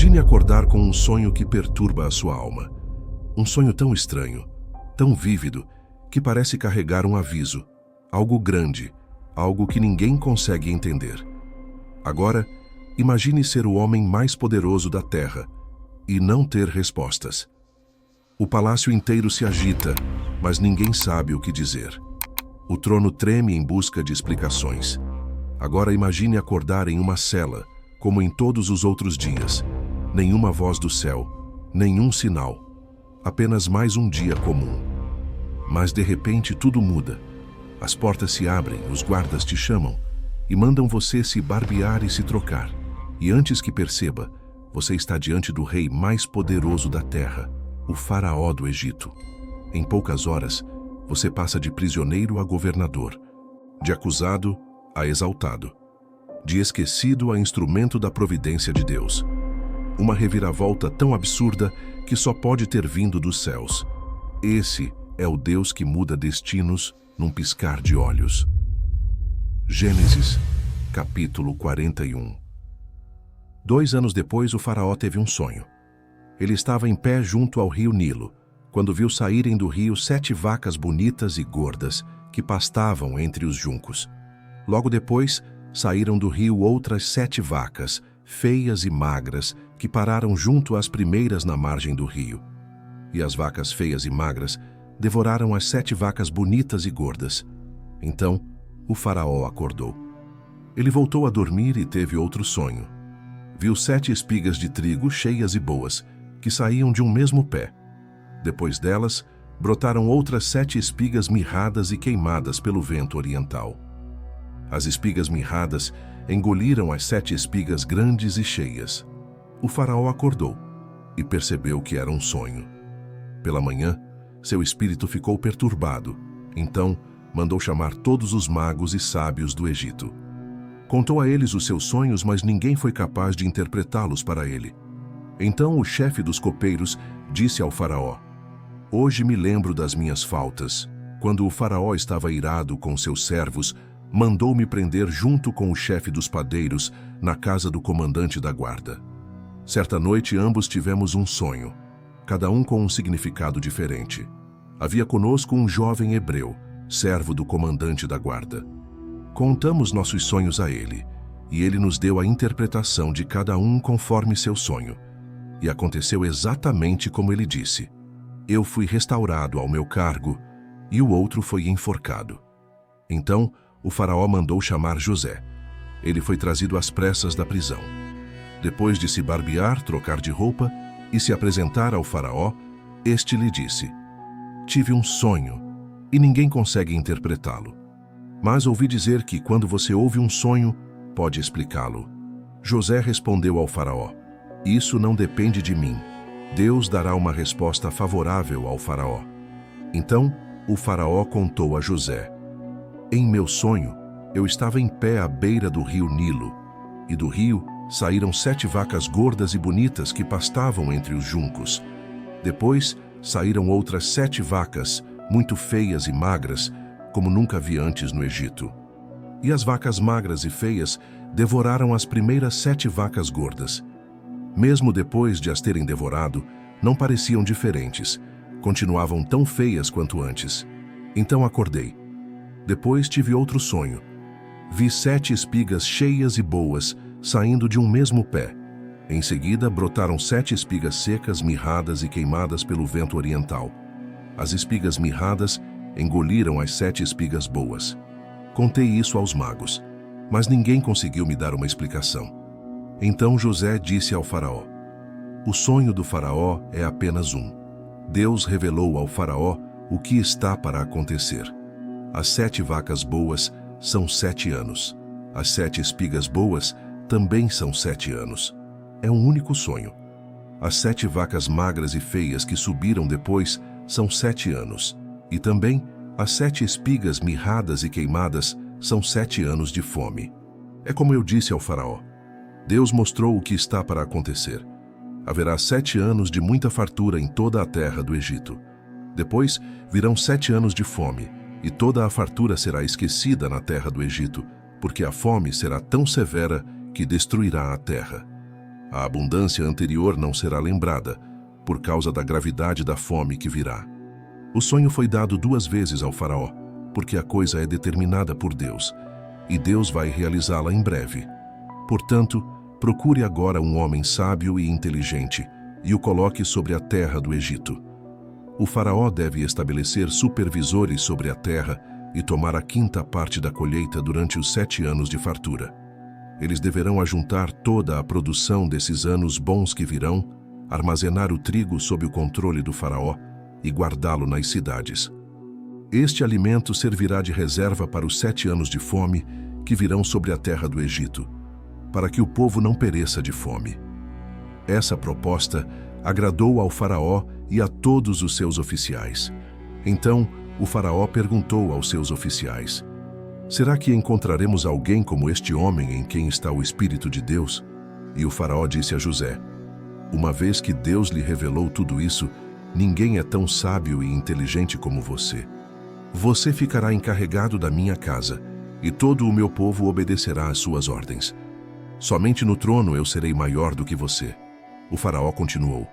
Imagine acordar com um sonho que perturba a sua alma. Um sonho tão estranho, tão vívido, que parece carregar um aviso, algo grande, algo que ninguém consegue entender. Agora, imagine ser o homem mais poderoso da Terra e não ter respostas. O palácio inteiro se agita, mas ninguém sabe o que dizer. O trono treme em busca de explicações. Agora imagine acordar em uma cela, como em todos os outros dias. Nenhuma voz do céu, nenhum sinal. Apenas mais um dia comum. Mas de repente tudo muda. As portas se abrem, os guardas te chamam e mandam você se barbear e se trocar. E antes que perceba, você está diante do rei mais poderoso da terra, o faraó do Egito. Em poucas horas, você passa de prisioneiro a governador, de acusado a exaltado, de esquecido a instrumento da providência de Deus. Uma reviravolta tão absurda que só pode ter vindo dos céus. Esse é o Deus que muda destinos num piscar de olhos. Gênesis, capítulo 41. 2 anos depois, o faraó teve um sonho. Ele estava em pé junto ao rio Nilo, quando viu saírem do rio 7 vacas bonitas e gordas que pastavam entre os juncos. Logo depois, saíram do rio outras 7 vacas, feias e magras, que pararam junto às primeiras na margem do rio. E as vacas feias e magras devoraram as 7 vacas bonitas e gordas. Então, o faraó acordou. Ele voltou a dormir e teve outro sonho. Viu 7 espigas de trigo cheias e boas, que saíam de um mesmo pé. Depois delas, brotaram outras 7 espigas mirradas e queimadas pelo vento oriental. As espigas mirradas engoliram as 7 espigas grandes e cheias. O faraó acordou e percebeu que era um sonho. Pela manhã, seu espírito ficou perturbado. Então, mandou chamar todos os magos e sábios do Egito. Contou a eles os seus sonhos, mas ninguém foi capaz de interpretá-los para ele. Então o chefe dos copeiros disse ao faraó: "Hoje me lembro das minhas faltas. Quando o faraó estava irado com seus servos, mandou-me prender junto com o chefe dos padeiros na casa do comandante da guarda. Certa noite ambos tivemos um sonho, cada um com um significado diferente. Havia conosco um jovem hebreu, servo do comandante da guarda. Contamos nossos sonhos a ele, e ele nos deu a interpretação de cada um conforme seu sonho. E aconteceu exatamente como ele disse. Eu fui restaurado ao meu cargo, e o outro foi enforcado." Então, o faraó mandou chamar José. Ele foi trazido às pressas da prisão. Depois de se barbear, trocar de roupa e se apresentar ao faraó, este lhe disse: "Tive um sonho, e ninguém consegue interpretá-lo. Mas ouvi dizer que quando você ouve um sonho, pode explicá-lo." José respondeu ao faraó: "Isso não depende de mim. Deus dará uma resposta favorável ao faraó." Então, o faraó contou a José: "Em meu sonho, eu estava em pé à beira do rio Nilo, e do rio saíram 7 vacas gordas e bonitas que pastavam entre os juncos. Depois, saíram outras 7 vacas, muito feias e magras, como nunca vi antes no Egito. E as vacas magras e feias devoraram as primeiras 7 vacas gordas. Mesmo depois de as terem devorado, não pareciam diferentes, continuavam tão feias quanto antes. Então acordei. Depois tive outro sonho. Vi 7 espigas cheias e boas, saindo de um mesmo pé. Em seguida, brotaram 7 espigas secas, mirradas e queimadas pelo vento oriental. As espigas mirradas engoliram as 7 espigas boas. Contei isso aos magos, mas ninguém conseguiu me dar uma explicação. Então José disse ao faraó: "O sonho do faraó é apenas um. Deus revelou ao faraó o que está para acontecer. As 7 vacas boas são 7 anos. As 7 espigas boas também são 7 anos. É um único sonho. As 7 vacas magras e feias que subiram depois são 7 anos. E também as 7 espigas mirradas e queimadas são 7 anos de fome. É como eu disse ao faraó. Deus mostrou o que está para acontecer. Haverá 7 anos de muita fartura em toda a terra do Egito. Depois virão 7 anos de fome, e toda a fartura será esquecida na terra do Egito, porque a fome será tão severa que destruirá a terra. A abundância anterior não será lembrada, por causa da gravidade da fome que virá. O sonho foi dado 2 vezes ao faraó, porque a coisa é determinada por Deus, e Deus vai realizá-la em breve. Portanto, procure agora um homem sábio e inteligente, e o coloque sobre a terra do Egito. O faraó deve estabelecer supervisores sobre a terra e tomar a 5ª parte da colheita durante os 7 anos de fartura. Eles deverão ajuntar toda a produção desses anos bons que virão, armazenar o trigo sob o controle do faraó e guardá-lo nas cidades. Este alimento servirá de reserva para os 7 anos de fome que virão sobre a terra do Egito, para que o povo não pereça de fome. Essa proposta agradou ao faraó e a todos os seus oficiais. Então, o faraó perguntou aos seus oficiais: será que encontraremos alguém como este homem em quem está o Espírito de Deus? E o faraó disse a José: uma vez que Deus lhe revelou tudo isso, ninguém é tão sábio e inteligente como você. Você ficará encarregado da minha casa, e todo o meu povo obedecerá às suas ordens. Somente no trono eu serei maior do que você. O faraó continuou: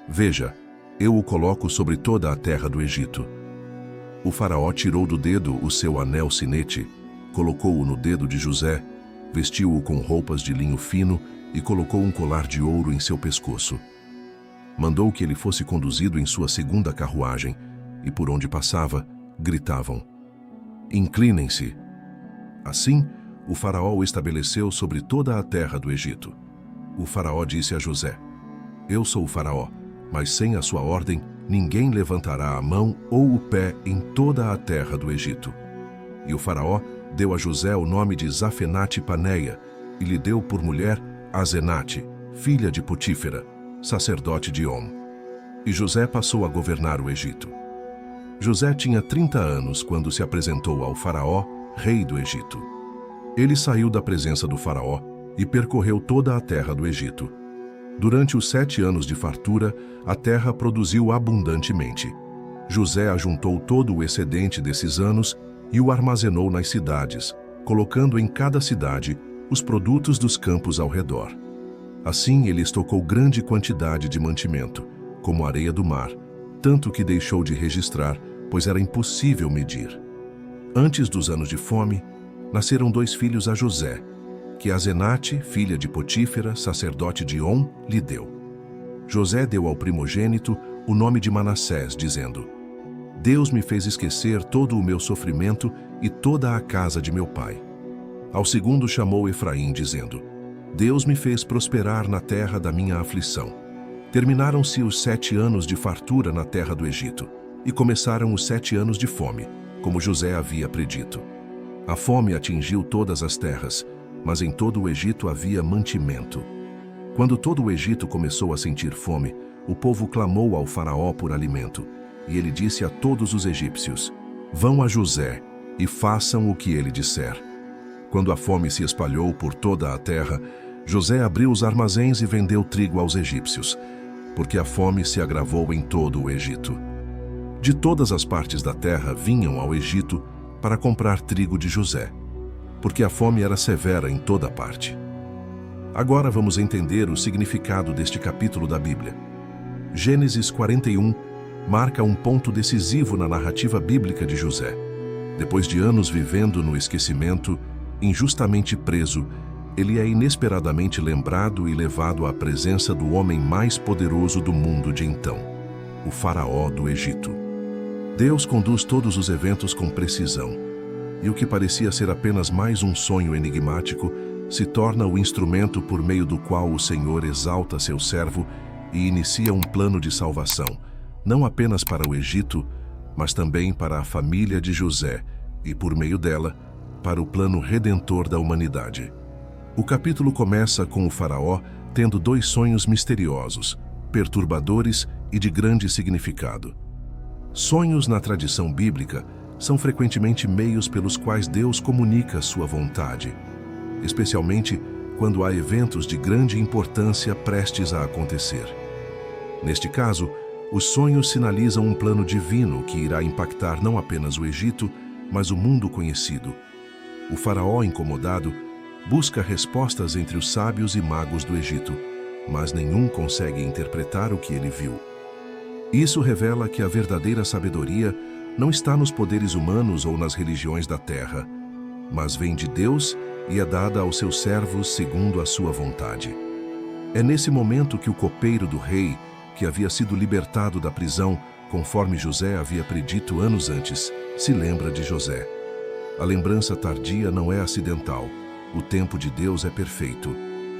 veja, eu o coloco sobre toda a terra do Egito. O faraó tirou do dedo o seu anel sinete, colocou-o no dedo de José, vestiu-o com roupas de linho fino e colocou um colar de ouro em seu pescoço. Mandou que ele fosse conduzido em sua 2ª carruagem, e por onde passava, gritavam: inclinem-se. Assim, o faraó o estabeleceu sobre toda a terra do Egito. O faraó disse a José: eu sou o faraó, mas sem a sua ordem, ninguém levantará a mão ou o pé em toda a terra do Egito. E o faraó deu a José o nome de Zafenate-Paneia e lhe deu por mulher Asenate, filha de Potífera, sacerdote de On. E José passou a governar o Egito. José tinha 30 anos quando se apresentou ao faraó, rei do Egito. Ele saiu da presença do faraó e percorreu toda a terra do Egito. Durante os 7 anos de fartura, a terra produziu abundantemente. José ajuntou todo o excedente desses anos e o armazenou nas cidades, colocando em cada cidade os produtos dos campos ao redor. Assim ele estocou grande quantidade de mantimento, como a areia do mar, tanto que deixou de registrar, pois era impossível medir. Antes dos anos de fome, nasceram 2 filhos a José, que Asenate, filha de Potífera, sacerdote de On, lhe deu. José deu ao primogênito o nome de Manassés, dizendo: Deus me fez esquecer todo o meu sofrimento e toda a casa de meu pai. Ao segundo chamou Efraim, dizendo: Deus me fez prosperar na terra da minha aflição. Terminaram-se os 7 anos de fartura na terra do Egito, e começaram os 7 anos de fome, como José havia predito. A fome atingiu todas as terras, mas em todo o Egito havia mantimento. Quando todo o Egito começou a sentir fome, o povo clamou ao faraó por alimento, e ele disse a todos os egípcios: Vão a José e façam o que ele disser. Quando a fome se espalhou por toda a terra, José abriu os armazéns e vendeu trigo aos egípcios, porque a fome se agravou em todo o Egito. De todas as partes da terra vinham ao Egito para comprar trigo de José, porque a fome era severa em toda parte. Agora vamos entender o significado deste capítulo da Bíblia. Gênesis 41 marca um ponto decisivo na narrativa bíblica de José. Depois de anos vivendo no esquecimento, injustamente preso, ele é inesperadamente lembrado e levado à presença do homem mais poderoso do mundo de então, o faraó do Egito. Deus conduz todos os eventos com precisão, e o que parecia ser apenas mais um sonho enigmático se torna o instrumento por meio do qual o Senhor exalta seu servo e inicia um plano de salvação, não apenas para o Egito, mas também para a família de José e, por meio dela, para o plano redentor da humanidade. O capítulo começa com o faraó tendo 2 sonhos misteriosos, perturbadores e de grande significado. Sonhos na tradição bíblica são frequentemente meios pelos quais Deus comunica sua vontade, especialmente quando há eventos de grande importância prestes a acontecer. Neste caso, os sonhos sinalizam um plano divino que irá impactar não apenas o Egito, mas o mundo conhecido. O faraó, incomodado, busca respostas entre os sábios e magos do Egito, mas nenhum consegue interpretar o que ele viu. Isso revela que a verdadeira sabedoria não está nos poderes humanos ou nas religiões da terra, mas vem de Deus e é dada aos seus servos segundo a sua vontade. É nesse momento que o copeiro do rei, que havia sido libertado da prisão, conforme José havia predito anos antes, se lembra de José. A lembrança tardia não é acidental. O tempo de Deus é perfeito.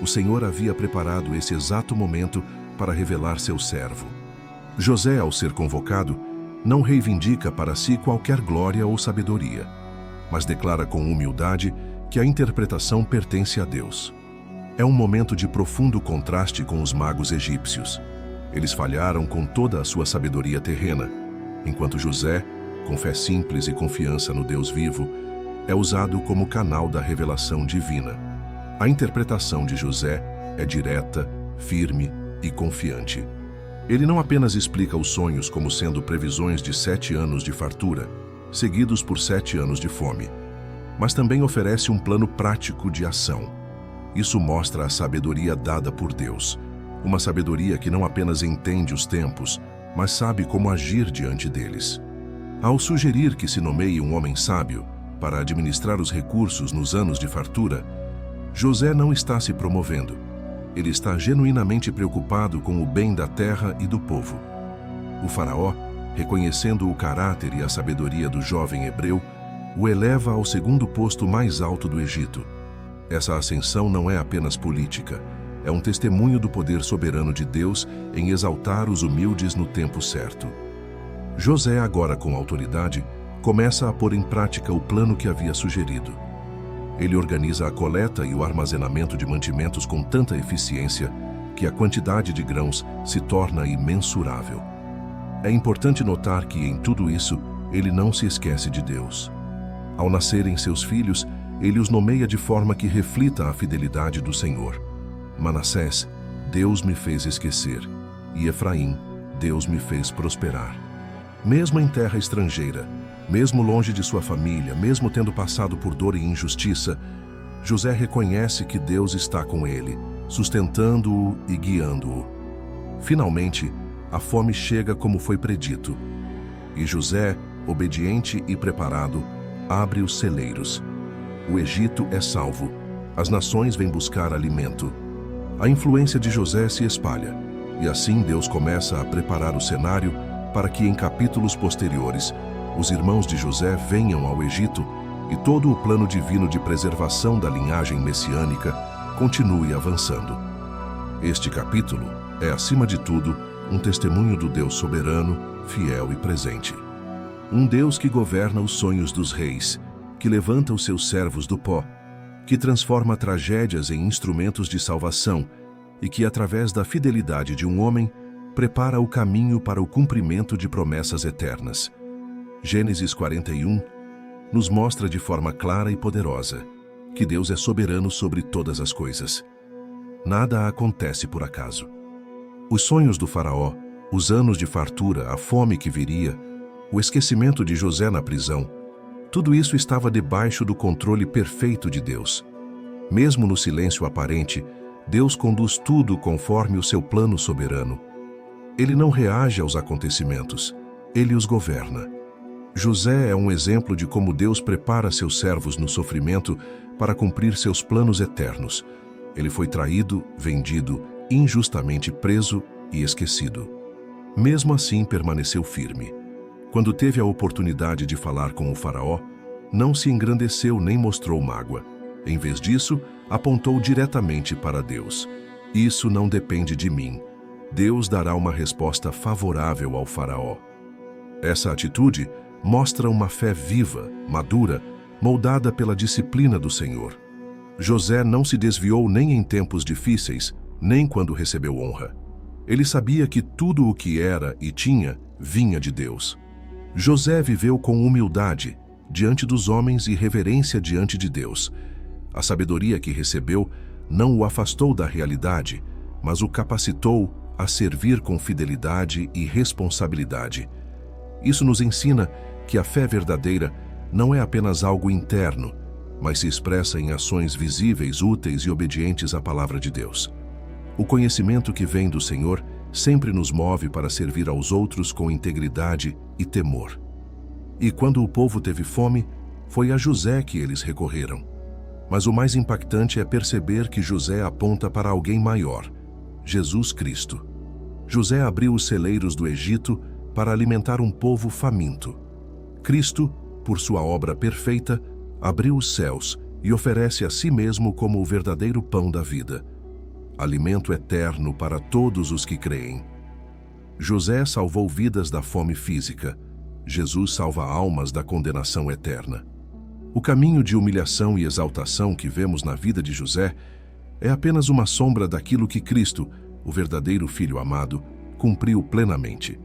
O Senhor havia preparado esse exato momento para revelar seu servo. José, ao ser convocado, não reivindica para si qualquer glória ou sabedoria, mas declara com humildade que a interpretação pertence a Deus. É um momento de profundo contraste com os magos egípcios. Eles falharam com toda a sua sabedoria terrena, enquanto José, com fé simples e confiança no Deus vivo, é usado como canal da revelação divina. A interpretação de José é direta, firme e confiante. Ele não apenas explica os sonhos como sendo previsões de 7 anos de fartura, seguidos por 7 anos de fome, mas também oferece um plano prático de ação. Isso mostra a sabedoria dada por Deus, uma sabedoria que não apenas entende os tempos, mas sabe como agir diante deles. Ao sugerir que se nomeie um homem sábio para administrar os recursos nos anos de fartura, José não está se promovendo. Ele está genuinamente preocupado com o bem da terra e do povo. O faraó, reconhecendo o caráter e a sabedoria do jovem hebreu, o eleva ao segundo posto mais alto do Egito. Essa ascensão não é apenas política, é um testemunho do poder soberano de Deus em exaltar os humildes no tempo certo. José, agora com autoridade, começa a pôr em prática o plano que havia sugerido. Ele organiza a coleta e o armazenamento de mantimentos com tanta eficiência que a quantidade de grãos se torna imensurável. É importante notar que, em tudo isso, ele não se esquece de Deus. Ao nascerem seus filhos, ele os nomeia de forma que reflita a fidelidade do Senhor. Manassés, Deus me fez esquecer, e Efraim, Deus me fez prosperar. Mesmo em terra estrangeira, mesmo longe de sua família, mesmo tendo passado por dor e injustiça, José reconhece que Deus está com ele, sustentando-o e guiando-o. Finalmente, a fome chega como foi predito. E José, obediente e preparado, abre os celeiros. O Egito é salvo. As nações vêm buscar alimento. A influência de José se espalha, e assim Deus começa a preparar o cenário para que, em capítulos posteriores, os irmãos de José venham ao Egito e todo o plano divino de preservação da linhagem messiânica continue avançando. Este capítulo é, acima de tudo, um testemunho do Deus soberano, fiel e presente. Um Deus que governa os sonhos dos reis, que levanta os seus servos do pó, que transforma tragédias em instrumentos de salvação e que, através da fidelidade de um homem, prepara o caminho para o cumprimento de promessas eternas. Gênesis 41 nos mostra de forma clara e poderosa que Deus é soberano sobre todas as coisas. Nada acontece por acaso. Os sonhos do faraó, os anos de fartura, a fome que viria, o esquecimento de José na prisão, tudo isso estava debaixo do controle perfeito de Deus. Mesmo no silêncio aparente, Deus conduz tudo conforme o seu plano soberano. Ele não reage aos acontecimentos, ele os governa. José é um exemplo de como Deus prepara seus servos no sofrimento para cumprir seus planos eternos. Ele foi traído, vendido, injustamente preso e esquecido. Mesmo assim, permaneceu firme. Quando teve a oportunidade de falar com o faraó, não se engrandeceu nem mostrou mágoa. Em vez disso, apontou diretamente para Deus. Isso não depende de mim. Deus dará uma resposta favorável ao faraó. Essa atitude mostra uma fé viva, madura, moldada pela disciplina do Senhor. José não se desviou nem em tempos difíceis, nem quando recebeu honra. Ele sabia que tudo o que era e tinha vinha de Deus. José viveu com humildade diante dos homens e reverência diante de Deus. A sabedoria que recebeu não o afastou da realidade, mas o capacitou a servir com fidelidade e responsabilidade. Isso nos ensina que a fé verdadeira não é apenas algo interno, mas se expressa em ações visíveis, úteis e obedientes à palavra de Deus. O conhecimento que vem do Senhor sempre nos move para servir aos outros com integridade e temor. E quando o povo teve fome, foi a José que eles recorreram. Mas o mais impactante é perceber que José aponta para alguém maior, Jesus Cristo. José abriu os celeiros do Egito para alimentar um povo faminto. Cristo, por sua obra perfeita, abriu os céus e oferece a si mesmo como o verdadeiro pão da vida, alimento eterno para todos os que creem. José salvou vidas da fome física. Jesus salva almas da condenação eterna. O caminho de humilhação e exaltação que vemos na vida de José é apenas uma sombra daquilo que Cristo, o verdadeiro Filho amado, cumpriu plenamente.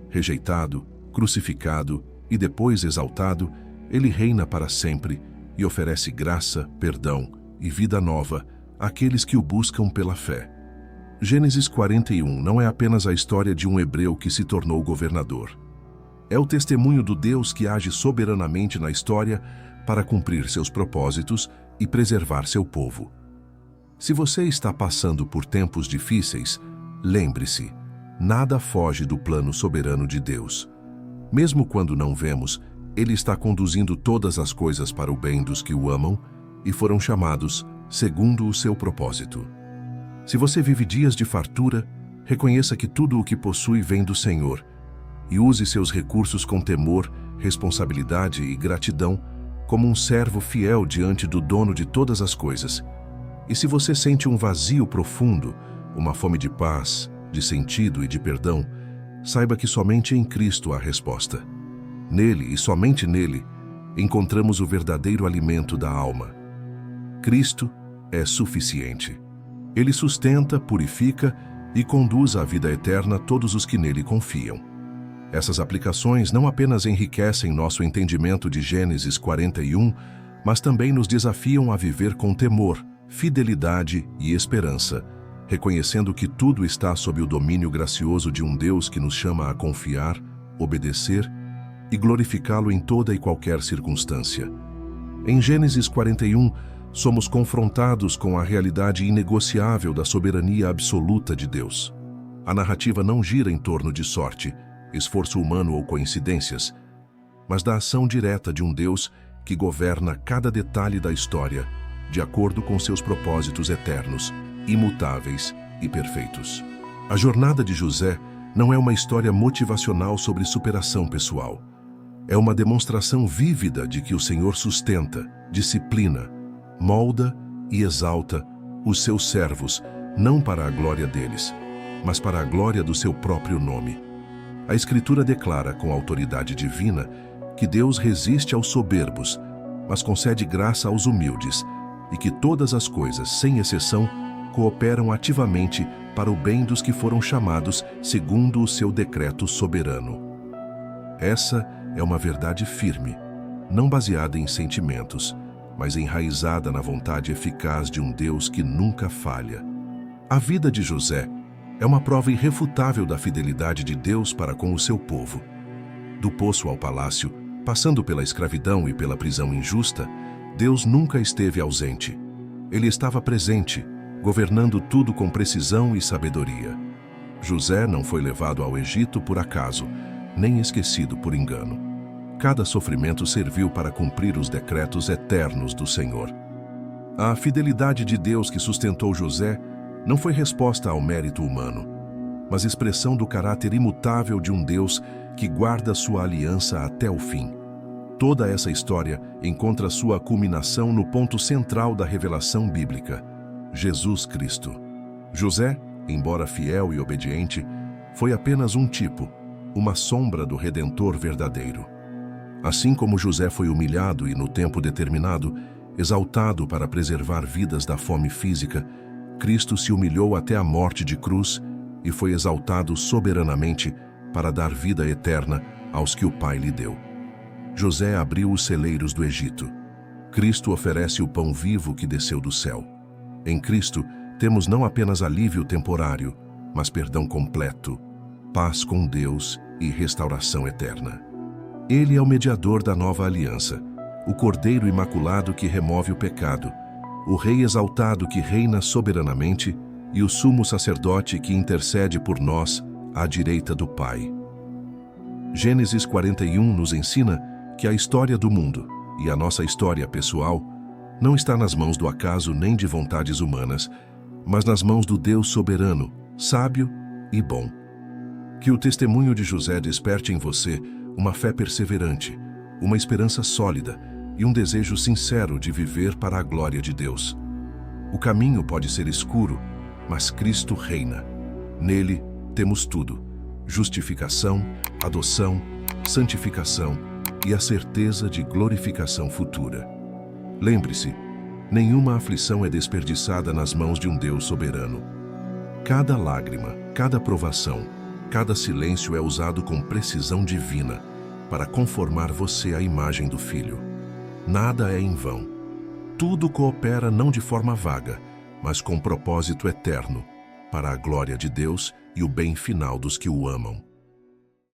Rejeitado, crucificado e depois exaltado, ele reina para sempre e oferece graça, perdão e vida nova àqueles que o buscam pela fé. Gênesis 41 não é apenas a história de um hebreu que se tornou governador. É o testemunho do Deus que age soberanamente na história para cumprir seus propósitos e preservar seu povo. Se você está passando por tempos difíceis, lembre-se, nada foge do plano soberano de Deus. Mesmo quando não vemos, Ele está conduzindo todas as coisas para o bem dos que o amam e foram chamados segundo o seu propósito. Se você vive dias de fartura, reconheça que tudo o que possui vem do Senhor e use seus recursos com temor, responsabilidade e gratidão como um servo fiel diante do dono de todas as coisas. E se você sente um vazio profundo, uma fome de paz, de sentido e de perdão, saiba que somente em Cristo há resposta. Nele e somente nele, encontramos o verdadeiro alimento da alma. Cristo é suficiente. Ele sustenta, purifica e conduz à vida eterna todos os que nele confiam. Essas aplicações não apenas enriquecem nosso entendimento de Gênesis 41, mas também nos desafiam a viver com temor, fidelidade e esperança, reconhecendo que tudo está sob o domínio gracioso de um Deus que nos chama a confiar, obedecer e glorificá-lo em toda e qualquer circunstância. Em Gênesis 41, somos confrontados com a realidade inegociável da soberania absoluta de Deus. A narrativa não gira em torno de sorte, esforço humano ou coincidências, mas da ação direta de um Deus que governa cada detalhe da história, de acordo com seus propósitos eternos, imutáveis e perfeitos. A jornada de José não é uma história motivacional sobre superação pessoal. É uma demonstração vívida de que o Senhor sustenta, disciplina, molda e exalta os seus servos, não para a glória deles, mas para a glória do seu próprio nome. A Escritura declara com autoridade divina que Deus resiste aos soberbos, mas concede graça aos humildes, e que todas as coisas, sem exceção, cooperam ativamente para o bem dos que foram chamados segundo o seu decreto soberano. Essa é uma verdade firme, não baseada em sentimentos, mas enraizada na vontade eficaz de um Deus que nunca falha. A vida de José é uma prova irrefutável da fidelidade de Deus para com o seu povo. Do poço ao palácio, passando pela escravidão e pela prisão injusta, Deus nunca esteve ausente. Ele estava presente, governando tudo com precisão e sabedoria. José não foi levado ao Egito por acaso, nem esquecido por engano. Cada sofrimento serviu para cumprir os decretos eternos do Senhor. A fidelidade de Deus que sustentou José não foi resposta ao mérito humano, mas expressão do caráter imutável de um Deus que guarda sua aliança até o fim. Toda essa história encontra sua culminação no ponto central da revelação bíblica, Jesus Cristo. José, embora fiel e obediente, foi apenas um tipo, uma sombra do Redentor verdadeiro. Assim como José foi humilhado e, no tempo determinado, exaltado para preservar vidas da fome física, Cristo se humilhou até a morte de cruz e foi exaltado soberanamente para dar vida eterna aos que o Pai lhe deu. José abriu os celeiros do Egito. Cristo oferece o pão vivo que desceu do céu. Em Cristo, temos não apenas alívio temporário, mas perdão completo, paz com Deus e restauração eterna. Ele é o mediador da nova aliança, o Cordeiro Imaculado que remove o pecado, o Rei exaltado que reina soberanamente e o sumo sacerdote que intercede por nós à direita do Pai. Gênesis 41 nos ensina que a história do mundo e a nossa história pessoal não está nas mãos do acaso nem de vontades humanas, mas nas mãos do Deus soberano, sábio e bom. Que o testemunho de José desperte em você uma fé perseverante, uma esperança sólida e um desejo sincero de viver para a glória de Deus. O caminho pode ser escuro, mas Cristo reina. Nele temos tudo: justificação, adoção, santificação e a certeza de glorificação futura. Lembre-se, nenhuma aflição é desperdiçada nas mãos de um Deus soberano. Cada lágrima, cada provação, cada silêncio é usado com precisão divina para conformar você à imagem do Filho. Nada é em vão. Tudo coopera não de forma vaga, mas com propósito eterno, para a glória de Deus e o bem final dos que o amam.